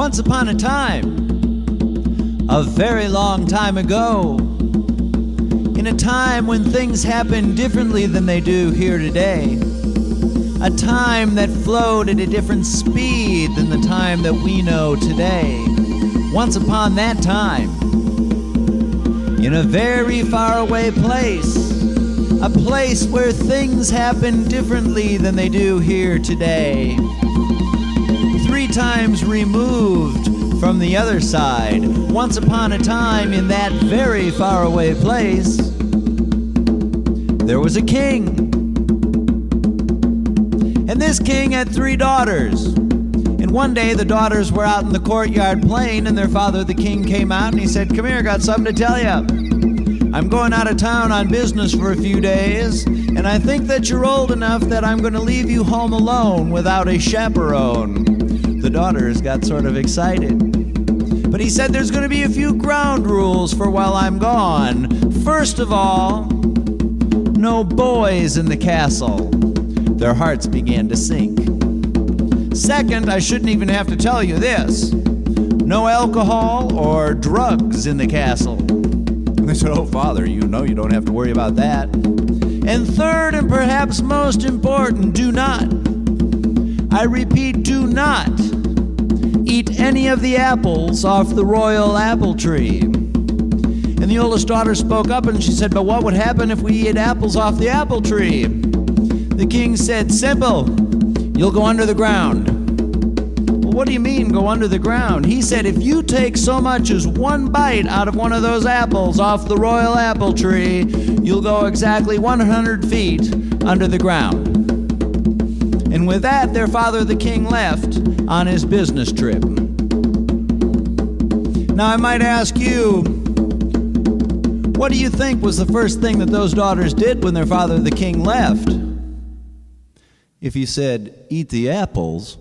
Once upon a time, a very long time ago, in a time when things happened differently than they do here today, a time that flowed at a different speed than the time that we know today. Once upon that time, in a very faraway place, a place where things happen differently than they do here today. 3 times removed from the other side, once upon a time in that very faraway place, there was a king. And this king had 3 daughters. And one day the daughters were out in the courtyard playing, and their father, the king, came out and he said, "Come here, I got something to tell you. I'm going out of town on business for a few days, and I think that you're old enough that I'm going to leave you home alone without a chaperone." The daughters got sort of excited. But he said, "There's going to be a few ground rules for while I'm gone. First of all, no boys in the castle." Their hearts began to sink. Second, I shouldn't even have to tell you this, no alcohol or drugs in the castle. And they said, "Oh, Father, you know you don't have to worry about that." And third, and perhaps most important, do not, I repeat, do not eat any of the apples off the royal apple tree. And the oldest daughter spoke up and she said, "But what would happen if we ate apples off the apple tree?" The king said, "Simple, you'll go under the ground." "Well, what do you mean, go under the ground?" He said, "If you take so much as one bite out of one of those apples off the royal apple tree, you'll go exactly 100 feet under the ground." And with that, their father, the king, left on his business trip. Now, I might ask you, what do you think was the first thing that those daughters did when their father, the king, left? If you said, "Eat the apples,"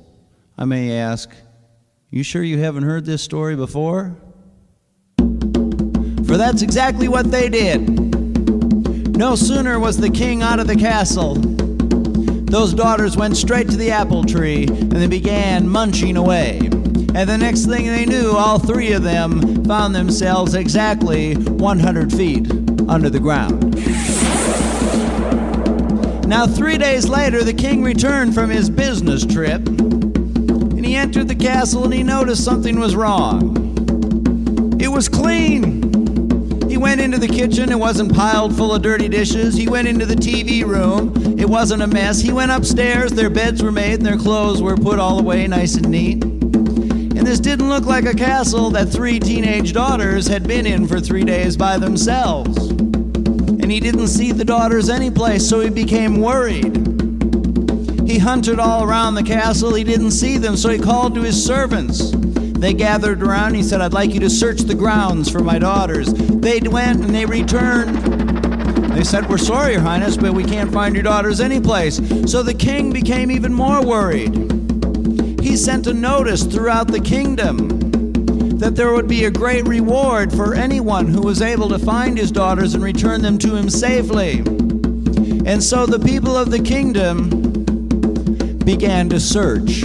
I may ask, "You sure you haven't heard this story before?" For that's exactly what they did. No sooner was the king out of the castle, those daughters went straight to the apple tree and they began munching away. And the next thing they knew, all 3 of them found themselves exactly 100 feet under the ground. Now, 3 days later, the king returned from his business trip, and he entered the castle and he noticed something was wrong. It was clean. He went into the kitchen, it wasn't piled full of dirty dishes. He went into the TV room, it wasn't a mess. He went upstairs, their beds were made and their clothes were put all away nice and neat. And this didn't look like a castle that 3 teenage daughters had been in for 3 days by themselves. And he didn't see the daughters anyplace, so he became worried. He hunted all around the castle, he didn't see them, so he called to his servants. They gathered around and he said, "I'd like you to search the grounds for my daughters." They went and they returned. They said, "We're sorry, Your Highness, but we can't find your daughters anyplace." So the king became even more worried. He sent a notice throughout the kingdom that there would be a great reward for anyone who was able to find his daughters and return them to him safely. And so the people of the kingdom began to search